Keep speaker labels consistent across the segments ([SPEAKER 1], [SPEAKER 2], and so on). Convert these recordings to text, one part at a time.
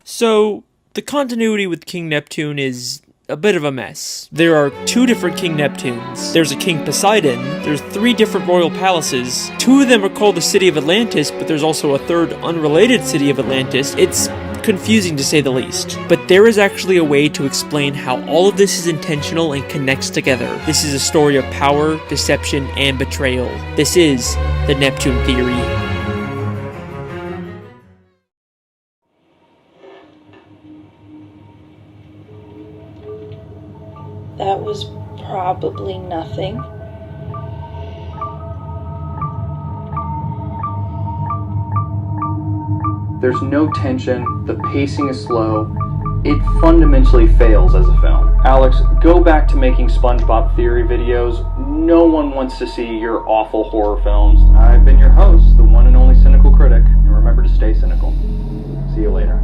[SPEAKER 1] So, the continuity with King Neptune is a bit of a mess. There are 2 different King Neptunes. There's a King Poseidon. There's 3 different royal palaces. 2 of them are called the City of Atlantis, but there's also a 3rd unrelated City of Atlantis. It's confusing to say the least. But there is actually a way to explain how all of this is intentional and connects together. This is a story of power, deception, and betrayal. This is the Neptune Theory.
[SPEAKER 2] That was probably nothing.
[SPEAKER 3] There's no tension, the pacing is slow, it fundamentally fails as a film. Alex, go back to making SpongeBob theory videos. No one wants to see your awful horror films. I've been your host, the one and only cynical critic, and remember to stay cynical. See you later.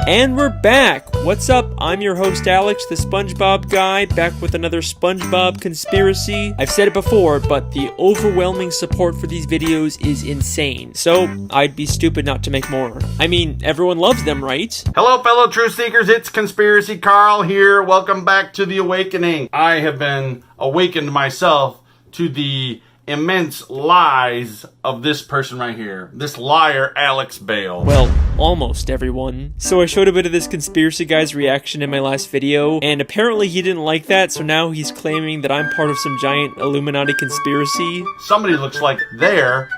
[SPEAKER 1] And we're back! What's up? I'm your host Alex, the SpongeBob guy, back with another SpongeBob conspiracy. I've said it before, but the overwhelming support for these videos is insane, so I'd be stupid not to make more. I mean, everyone loves them, right?
[SPEAKER 4] Hello fellow truth seekers, it's Conspiracy Carl here. Welcome back to The Awakening. I have been awakened myself to the immense lies of this person right here. This liar, Alex Bale.
[SPEAKER 1] Well, almost everyone. So I showed a bit of this conspiracy guy's reaction in my last video, and apparently he didn't like that, so now he's claiming that I'm part of some giant Illuminati conspiracy.
[SPEAKER 4] Somebody looks like they're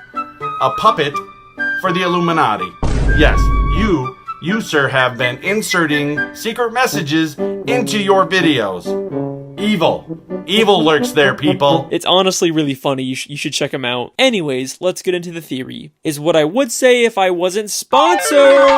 [SPEAKER 4] a puppet for the Illuminati. Yes, you sir have been inserting secret messages into your videos. Evil lurks there, people.
[SPEAKER 1] It's honestly really funny. You should check them out. Anyways, let's get into the theory. Is what I would say if I wasn't sponsored.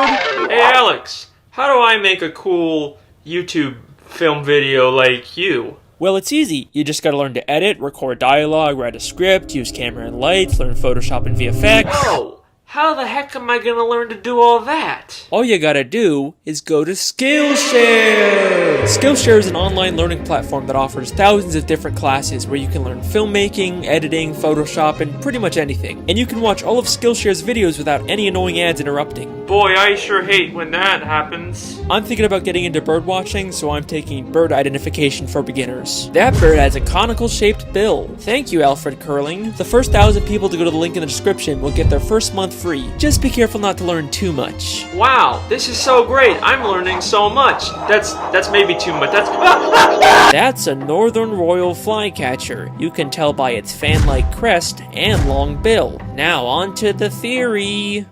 [SPEAKER 1] Hey Alex, how do I make a cool YouTube film video like you? Well, it's easy. You just gotta learn to edit, record dialogue, write a script, use camera and lights, learn Photoshop and VFX. Whoa! How the heck am I gonna learn to do all that? All you gotta do is go to Skillshare! Skillshare is an online learning platform that offers thousands of different classes where you can learn filmmaking, editing, Photoshop, and pretty much anything. And you can watch all of Skillshare's videos without any annoying ads interrupting. Boy, I sure hate when that happens. I'm thinking about getting into bird watching, so I'm taking bird identification for beginners. That bird has a conical-shaped bill. Thank you, Alfred Curling. The first 1,000 people to go to the link in the description will get their first month free. Just be careful not to learn too much. Wow, this is so great. I'm learning so much. That's maybe too much. That's a northern royal flycatcher. You can tell by its fan-like crest and long bill. Now on to the theory.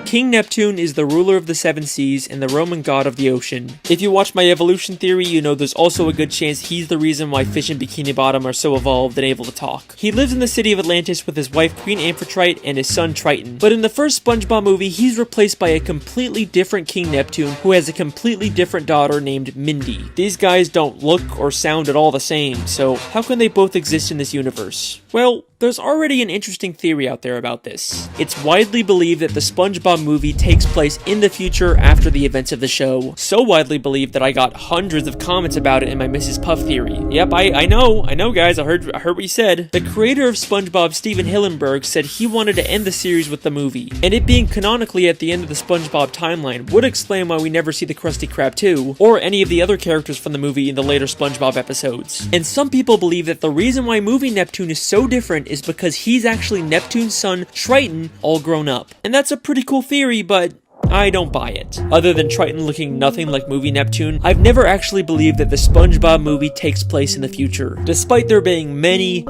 [SPEAKER 1] King Neptune is the ruler of the 7 seas and the Roman god of the ocean. If you watch my evolution theory, you know there's also a good chance he's the reason why fish in Bikini Bottom are so evolved and able to talk. He lives in the city of Atlantis with his wife Queen Amphitrite and his son Triton. But in the first SpongeBob movie, he's replaced by a completely different King Neptune who has a completely different daughter named Mindy. These guys don't look or sound at all the same, so how can they both exist in this universe? Well, there's already an interesting theory out there about this. It's widely believed that the SpongeBob movie takes place in the future after the events of the show. So widely believed that I got hundreds of comments about it in my Mrs. Puff theory. Yep, I know guys, I heard what you said. The creator of SpongeBob, Steven Hillenburg, said he wanted to end the series with the movie, and it being canonically at the end of the SpongeBob timeline would explain why we never see the Krusty Krab 2, or any of the other characters from the movie in the later SpongeBob episodes. And some people believe that the reason why movie Neptune is so different is because he's actually Neptune's son, Triton, all grown up. And that's a pretty cool theory, but I don't buy it. Other than Triton looking nothing like movie Neptune, I've never actually believed that the SpongeBob movie takes place in the future. Despite there being many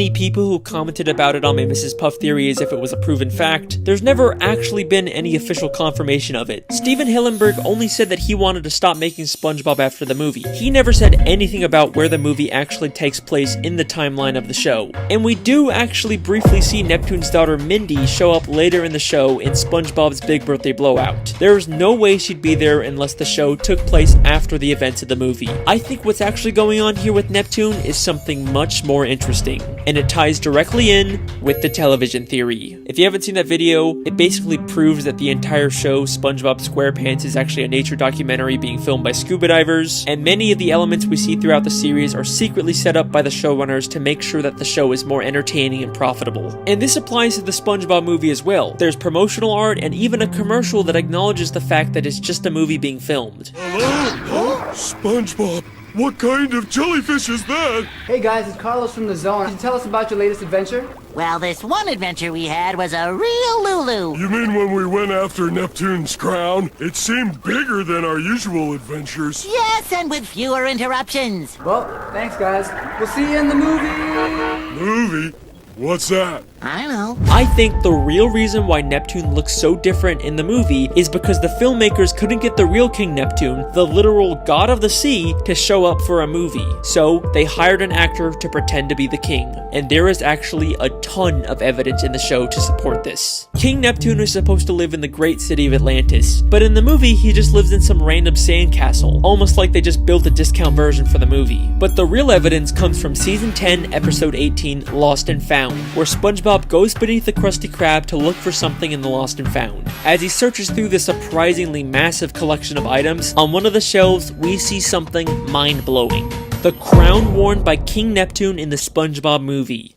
[SPEAKER 1] people who commented about it on my Mrs. Puff theory as if it was a proven fact, there's never actually been any official confirmation of it. Steven Hillenburg only said that he wanted to stop making SpongeBob after the movie. He never said anything about where the movie actually takes place in the timeline of the show. And we do actually briefly see Neptune's daughter Mindy show up later in the show in SpongeBob's Big Birthday Blowout. There's no way she'd be there unless the show took place after the events of the movie. I think what's actually going on here with Neptune is something much more interesting. and it ties directly in with the television theory. If you haven't seen that video, it basically proves that the entire show SpongeBob SquarePants is actually a nature documentary being filmed by scuba divers, and many of the elements we see throughout the series are secretly set up by the showrunners to make sure that the show is more entertaining and profitable. And this applies to the SpongeBob movie as well. There's promotional art and even a commercial that acknowledges the fact that it's just a movie being filmed.
[SPEAKER 5] Hello? SpongeBob, what kind of jellyfish is that?
[SPEAKER 6] Hey guys, it's Carlos from the Zone. Can you tell us about your latest adventure?
[SPEAKER 7] Well, this one adventure we had was a real Lulu.
[SPEAKER 5] You mean when we went after Neptune's crown? It seemed bigger than our usual adventures.
[SPEAKER 7] Yes, and with fewer interruptions.
[SPEAKER 6] Well, thanks guys. We'll see you in the movie.
[SPEAKER 5] Movie? What's that?
[SPEAKER 7] I know.
[SPEAKER 1] I think the real reason why Neptune looks so different in the movie is because the filmmakers couldn't get the real King Neptune, the literal god of the sea, to show up for a movie. So they hired an actor to pretend to be the king. And there is actually a ton of evidence in the show to support this. King Neptune is supposed to live in the great city of Atlantis, but in the movie he just lives in some random sandcastle, almost like they just built a discount version for the movie. But the real evidence comes from season 10, episode 18, Lost and Found, where SpongeBob goes beneath the Krusty Krab to look for something in the Lost and Found. As he searches through the surprisingly massive collection of items, on one of the shelves we see something mind-blowing. The crown worn by King Neptune in the SpongeBob movie.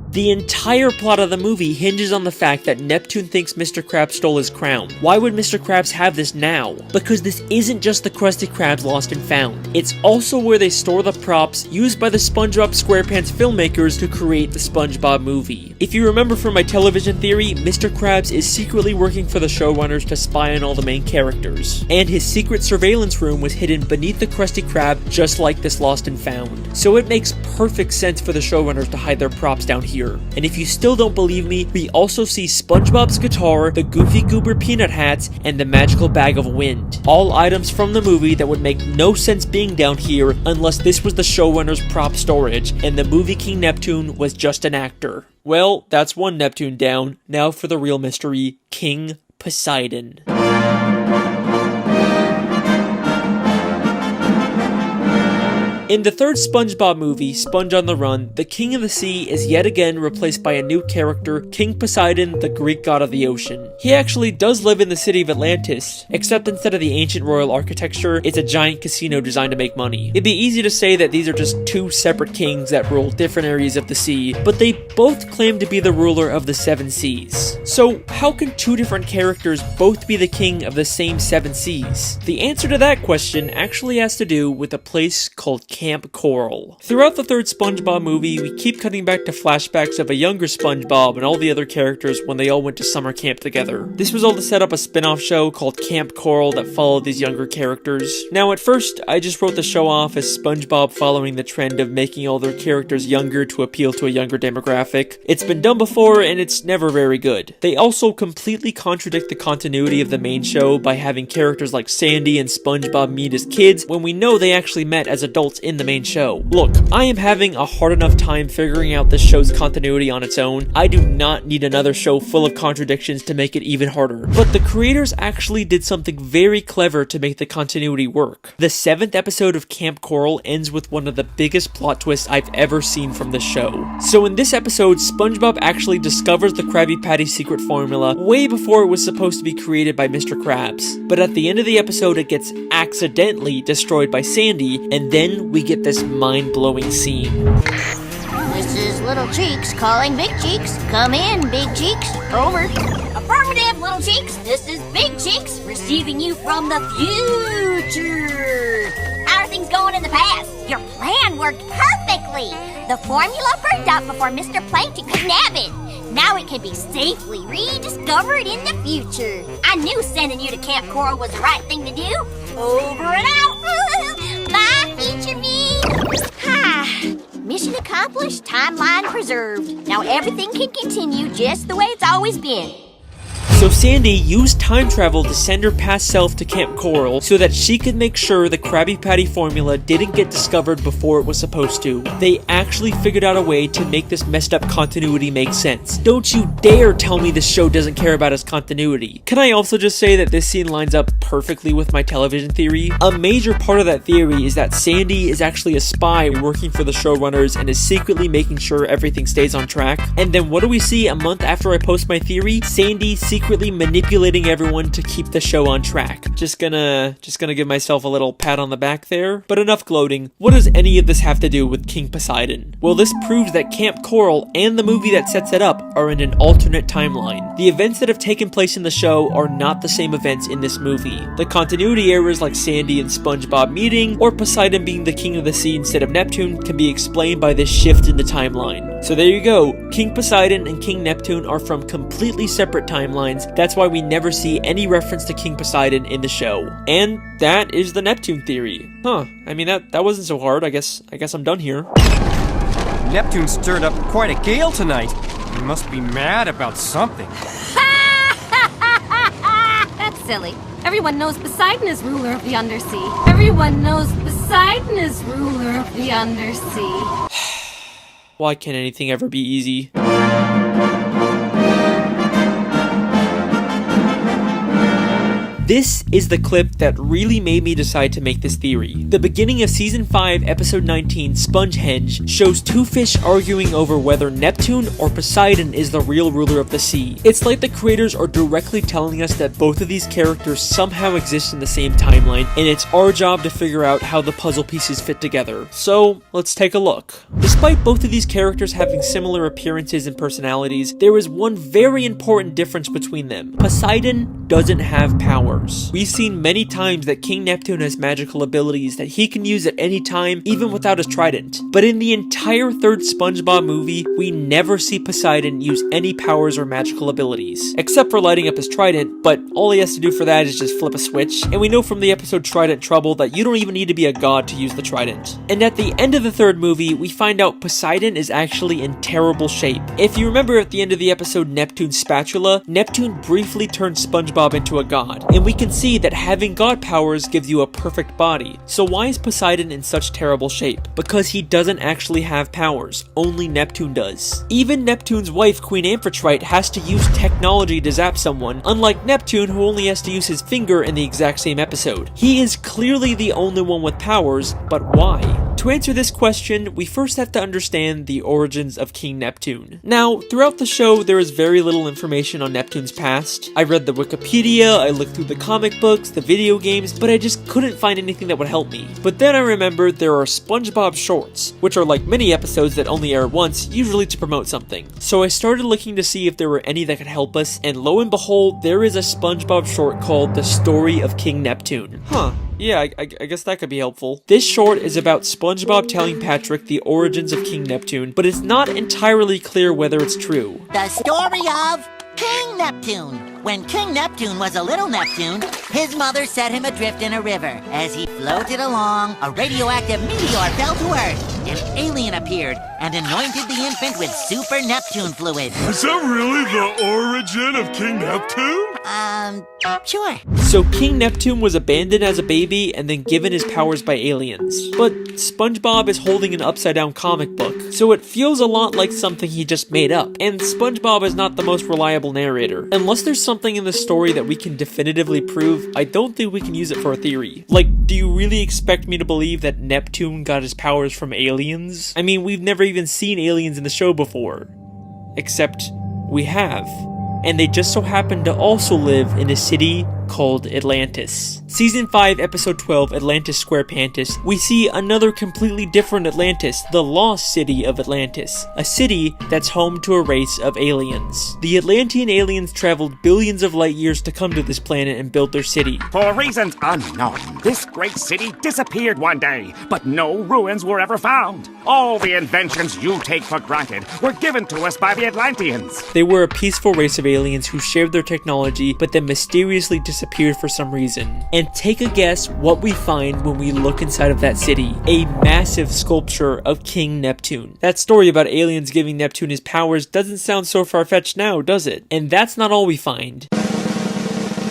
[SPEAKER 1] The entire plot of the movie hinges on the fact that Neptune thinks Mr. Krabs stole his crown. Why would Mr. Krabs have this now? Because this isn't just the Krusty Krabs Lost and Found. It's also where they store the props used by the SpongeBob SquarePants filmmakers to create the SpongeBob movie. If you remember from my television theory, Mr. Krabs is secretly working for the showrunners to spy on all the main characters. And his secret surveillance room was hidden beneath the Krusty Krab, just like this Lost and Found. So it makes perfect sense for the showrunners to hide their props down here. And if you still don't believe me, we also see SpongeBob's guitar, the Goofy Goober peanut hats, and the magical bag of wind. All items from the movie that would make no sense being down here unless this was the showrunner's prop storage, and the movie King Neptune was just an actor. Well, that's one Neptune down. Now for the real mystery, King Poseidon. In the third SpongeBob movie, Sponge on the Run, the King of the Sea is yet again replaced by a new character, King Poseidon, the Greek god of the ocean. He actually does live in the city of Atlantis, except instead of the ancient royal architecture, it's a giant casino designed to make money. It'd be easy to say that these are just two separate kings that rule different areas of the sea, but they both claim to be the ruler of the seven seas. So how can two different characters both be the king of the same seven seas? The answer to that question actually has to do with a place called Camp Coral. Throughout the third SpongeBob movie, we keep cutting back to flashbacks of a younger SpongeBob and all the other characters when they all went to summer camp together. This was all to set up a spin-off show called Camp Coral that followed these younger characters. Now at first, I just wrote the show off as SpongeBob following the trend of making all their characters younger to appeal to a younger demographic. It's been done before and it's never very good. They also completely contradict the continuity of the main show by having characters like Sandy and SpongeBob meet as kids when we know they actually met as adults in the main show. Look, I am having a hard enough time figuring out this show's continuity on its own. I do not need another show full of contradictions to make it even harder. But the creators actually did something very clever to make the continuity work. The 7th episode of Camp Coral ends with one of the biggest plot twists I've ever seen from the show. So in this episode, SpongeBob actually discovers the Krabby Patty secret formula way before it was supposed to be created by Mr. Krabs. But at the end of the episode, it gets accidentally destroyed by Sandy, and then we get this mind-blowing scene.
[SPEAKER 7] This is Little Cheeks calling Big Cheeks. Come in, Big Cheeks. Over. Affirmative, Little Cheeks. This is Big Cheeks receiving you from the future. How are things going in the past? Your plan worked perfectly. The formula burned up before Mr. Plankton could nab it. Now it can be safely rediscovered in the future. I knew sending you to Camp Coral was the right thing to do. Over and out. Bye, future me. Ha! Mission accomplished, timeline preserved. Now everything can continue just the way it's always been.
[SPEAKER 1] So Sandy used time travel to send her past self to Camp Coral so that she could make sure the Krabby Patty formula didn't get discovered before it was supposed to. They actually figured out a way to make this messed up continuity make sense. Don't you dare tell me this show doesn't care about its continuity. Can I also just say that this scene lines up perfectly with my television theory? A major part of that theory is that Sandy is actually a spy working for the showrunners and is secretly making sure everything stays on track. And then what do we see a month after I post my theory? Sandy secretly manipulating everyone to keep the show on track. Just gonna give myself a little pat on the back there. But enough gloating. What does any of this have to do with King Poseidon? Well, this proves that Camp Coral and the movie that sets it up are in an alternate timeline. The events that have taken place in the show are not the same events in this movie. The continuity errors like Sandy and SpongeBob meeting, or Poseidon being the king of the sea instead of Neptune, can be explained by this shift in the timeline. So there you go. King Poseidon and King Neptune are from completely separate timelines. That's why we never see any reference to King Poseidon in the show. And that is the Neptune theory. Huh, I mean that wasn't so hard. I guess I'm done here.
[SPEAKER 6] Neptune stirred up quite a gale tonight. He must be mad about something.
[SPEAKER 8] That's silly. Everyone knows Poseidon is ruler of the undersea. Everyone knows Poseidon is ruler of the undersea.
[SPEAKER 1] Why can't anything ever be easy? This is the clip that really made me decide to make this theory. The beginning of Season 5, Episode 19, Spongehenge, shows two fish arguing over whether Neptune or Poseidon is the real ruler of the sea. It's like the creators are directly telling us that both of these characters somehow exist in the same timeline, and it's our job to figure out how the puzzle pieces fit together. So, let's take a look. Despite both of these characters having similar appearances and personalities, there is one very important difference between them. Poseidon doesn't have power. We've seen many times that King Neptune has magical abilities that he can use at any time, even without his trident. But in the entire third SpongeBob movie, we never see Poseidon use any powers or magical abilities, except for lighting up his trident, but all he has to do for that is just flip a switch. And we know from the episode Trident Trouble that you don't even need to be a god to use the trident. And at the end of the third movie, we find out Poseidon is actually in terrible shape. If you remember at the end of the episode Neptune's Spatula, Neptune briefly turned SpongeBob into a god. And we can see that having god powers gives you a perfect body. So why is Poseidon in such terrible shape? Because he doesn't actually have powers, only Neptune does. Even Neptune's wife, Queen Amphitrite, has to use technology to zap someone, unlike Neptune, who only has to use his finger in the exact same episode. He is clearly the only one with powers, but why? To answer this question, we first have to understand the origins of King Neptune. Now, throughout the show, there is very little information on Neptune's past. I read the Wikipedia, I looked through the comic books, the video games, but I just couldn't find anything that would help me. But then I remembered there are SpongeBob shorts, which are like mini episodes that only air once, usually to promote something. So I started looking to see if there were any that could help us, and lo and behold, there is a SpongeBob short called The Story of King Neptune. Huh. Yeah, I guess that could be helpful. This short is about SpongeBob telling Patrick the origins of King Neptune, but it's not entirely clear whether it's true.
[SPEAKER 9] The story of King Neptune. When King Neptune was a little Neptune, his mother set him adrift in a river. As he floated along, a radioactive meteor fell to Earth. An alien appeared and anointed the infant with super Neptune fluid.
[SPEAKER 5] Is that really the origin of King Neptune?
[SPEAKER 9] Sure.
[SPEAKER 1] So King Neptune was abandoned as a baby and then given his powers by aliens. But SpongeBob is holding an upside-down comic book, so it feels a lot like something he just made up. And SpongeBob is not the most reliable narrator. Unless there's something in the story that we can definitively prove, I don't think we can use it for a theory. Like, do you really expect me to believe that Neptune got his powers from aliens? I mean, we've never even seen aliens in the show before. Except, we have. And they just so happen to also live in a city called Atlantis. Season 5, Episode 12, Atlantis Square Pantis, we see another completely different Atlantis, the lost city of Atlantis, a city that's home to a race of aliens. The Atlantean aliens traveled billions of light years to come to this planet and build their city.
[SPEAKER 10] For reasons unknown, this great city disappeared one day, but no ruins were ever found. All the inventions you take for granted were given to us by the Atlanteans.
[SPEAKER 1] They were a peaceful race of aliens who shared their technology, but then mysteriously disappeared for some reason. And take a guess what we find when we look inside of that city. A massive sculpture of King Neptune. That story about aliens giving Neptune his powers doesn't sound so far-fetched now, does it? And that's not all we find.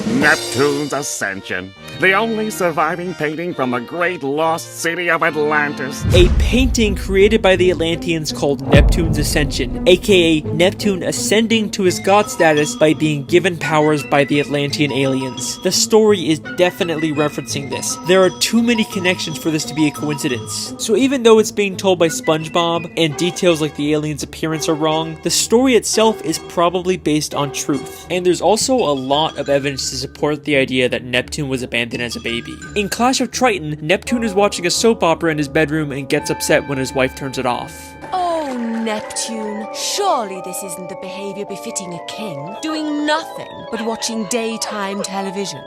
[SPEAKER 10] Neptune's Ascension, the only surviving painting from the great lost city of Atlantis.
[SPEAKER 1] A painting created by the Atlanteans called Neptune's Ascension, aka Neptune ascending to his god status by being given powers by the Atlantean aliens. The story is definitely referencing this. There are too many connections for this to be a coincidence. So even though it's being told by SpongeBob, and details like the aliens' appearance are wrong, the story itself is probably based on truth. And there's also a lot of evidence to support the idea that Neptune was abandoned as a baby. In Clash of Triton, Neptune is watching a soap opera in his bedroom and gets upset when his wife turns it off.
[SPEAKER 11] Oh, Neptune, surely this isn't the behavior befitting a king, doing nothing but watching daytime television.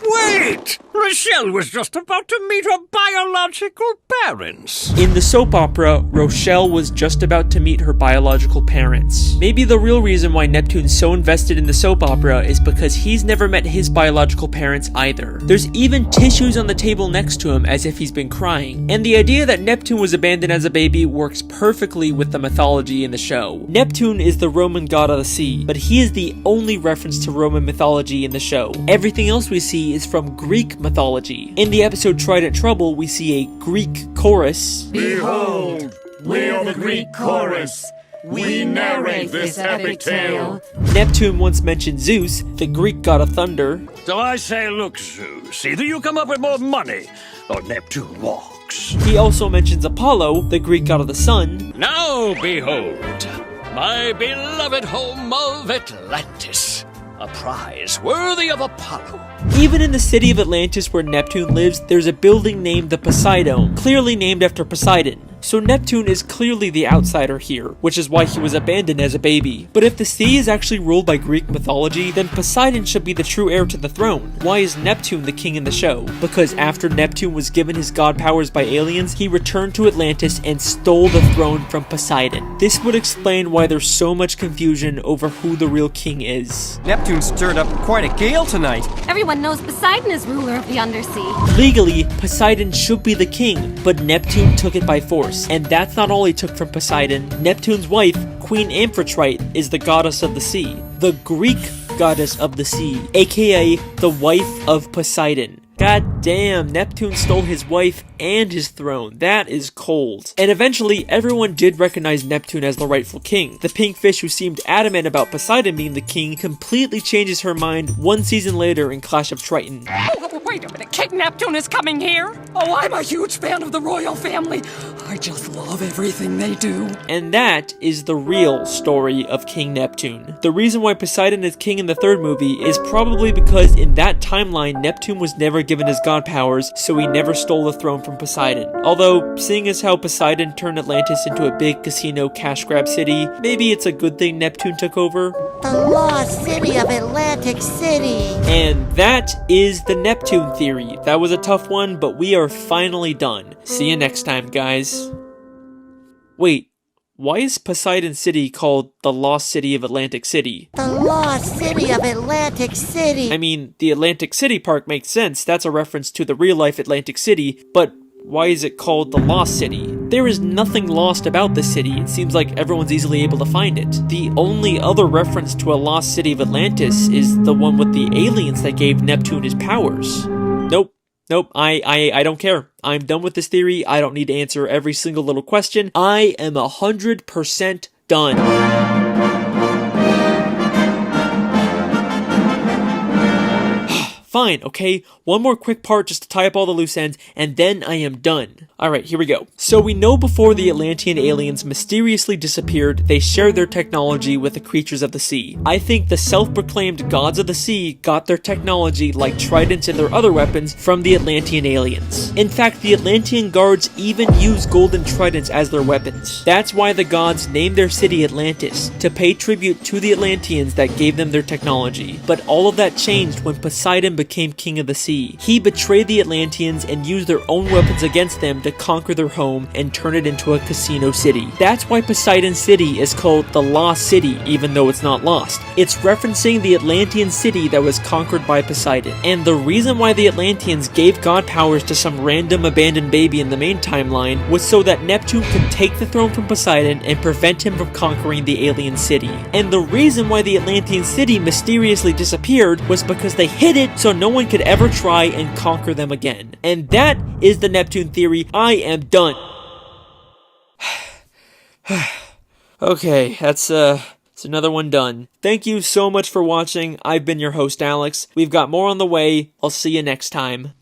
[SPEAKER 12] Wait! Rochelle was just about to meet her biological parents.
[SPEAKER 1] In the soap opera, Rochelle was just about to meet her biological parents. Maybe the real reason why Neptune's so invested in the soap opera is because he's never met his biological parents either. There's even tissues on the table next to him as if he's been crying. And the idea that Neptune was abandoned as a baby works perfectly with the mythology in the show. Neptune is the Roman god of the sea, but he is the only reference to Roman mythology in the show. Everything else we see is from Greek mythology. In the episode Trident Trouble, we see a Greek chorus.
[SPEAKER 13] Behold, we are the Greek chorus. We narrate this epic tale.
[SPEAKER 1] Neptune once mentioned Zeus, the Greek god of thunder.
[SPEAKER 12] So I say, look, Zeus, either you come up with more money, or Neptune walks.
[SPEAKER 1] He also mentions Apollo, the Greek god of the sun.
[SPEAKER 12] Now behold, my beloved home of Atlantis. A prize worthy of Apollo.
[SPEAKER 1] Even in the city of Atlantis where Neptune lives, there's a building named the Poseidon, clearly named after Poseidon. So Neptune is clearly the outsider here, which is why he was abandoned as a baby. But if the sea is actually ruled by Greek mythology, then Poseidon should be the true heir to the throne. Why is Neptune the king in the show? Because after Neptune was given his god powers by aliens, he returned to Atlantis and stole the throne from Poseidon. This would explain why there's so much confusion over who the real king is.
[SPEAKER 6] Neptune stirred up quite a gale tonight.
[SPEAKER 8] Everyone knows Poseidon is ruler of the undersea.
[SPEAKER 1] Legally, Poseidon should be the king, but Neptune took it by force. And that's not all he took from Poseidon. Neptune's wife, Queen Amphitrite, is the goddess of the sea. The Greek goddess of the sea, aka the wife of Poseidon. God damn, Neptune stole his wife and his throne. That is cold. And eventually, everyone did recognize Neptune as the rightful king. The pink fish who seemed adamant about Poseidon being the king completely changes her mind one season later in Clash of Triton.
[SPEAKER 11] Oh, wait a minute, King Neptune is coming here? Oh, I'm a huge fan of the royal family. I just love everything they do.
[SPEAKER 1] And that is the real story of King Neptune. The reason why Poseidon is king in the third movie is probably because in that timeline, Neptune was never given his god powers, so he never stole the throne from Poseidon. Although, seeing as how Poseidon turned Atlantis into a big casino cash grab city, maybe it's a good thing Neptune took over.
[SPEAKER 9] The lost city of Atlantic City.
[SPEAKER 1] And that is the Neptune theory. That was a tough one, but we are finally done. See you next time, guys. Wait, why is Poseidon City called the Lost City of Atlantic City?
[SPEAKER 9] The Lost City of Atlantic City.
[SPEAKER 1] I mean, the Atlantic City Park makes sense. That's a reference to the real-life Atlantic City, but why is it called the Lost City? There is nothing lost about the city. It seems like everyone's easily able to find it. The only other reference to a lost city of Atlantis is the one with the aliens that gave Neptune his powers. Nope, I don't care. I'm done with this theory. I don't need to answer every single little question. I am 100% done. Fine, okay? One more quick part just to tie up all the loose ends, and then I am done. Alright, here we go. So we know before the Atlantean aliens mysteriously disappeared, they shared their technology with the creatures of the sea. I think the self-proclaimed gods of the sea got their technology, like tridents and their other weapons, from the Atlantean aliens. In fact, the Atlantean guards even use golden tridents as their weapons. That's why the gods named their city Atlantis, to pay tribute to the Atlanteans that gave them their technology. But all of that changed when Poseidon became became king of the sea. He betrayed the Atlanteans and used their own weapons against them to conquer their home and turn it into a casino city. That's why Poseidon City is called the Lost City, even though it's not lost. It's referencing the Atlantean city that was conquered by Poseidon. And the reason why the Atlanteans gave god powers to some random abandoned baby in the main timeline was so that Neptune could take the throne from Poseidon and prevent him from conquering the alien city. And the reason why the Atlantean city mysteriously disappeared was because they hid it so no one could ever try and conquer them again. And that is the Neptune theory. I am done. Okay, that's another one done. Thank you so much for watching. I've been your host, Alex. We've got more on the way. I'll see you next time.